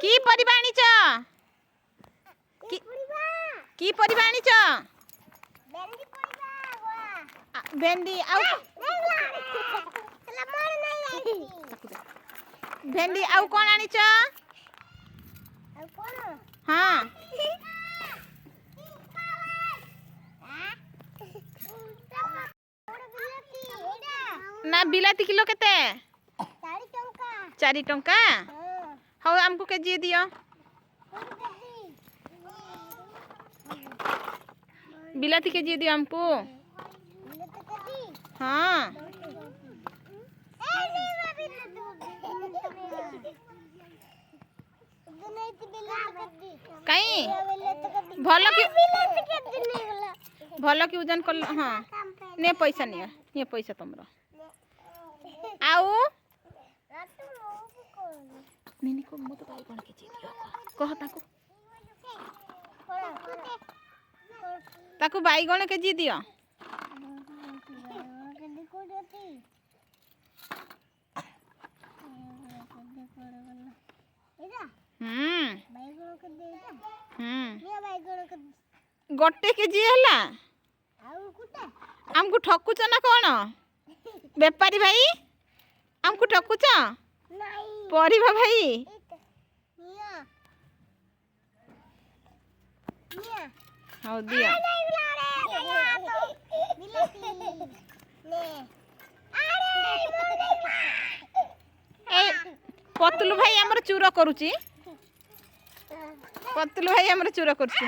কি পরিবা আনিছ কি পরিবা আনিছ ভেন্ডি আউ ভেন্ডি আউ কোন আনিছ হ্যাঁ ना बिलाती किलो केते 4 टंका हाँ हमको केजी दियो बिलाती केजी दियो हमको हाँ कहीं भल की वजन कर हाँ ने पैसा नहीं ये पैसा तुमरो आउ निनी को मत बाइगण के जी दियो कह ताकू बाइगण के जी दियो गोटे के जी है हमको ठकुच ना कौन बेपारी भाई हमको ठकुच परिवा भाई हाँ दिया पतलू भाई आमर चूर करुची पतलू भाई आमर चूर करुची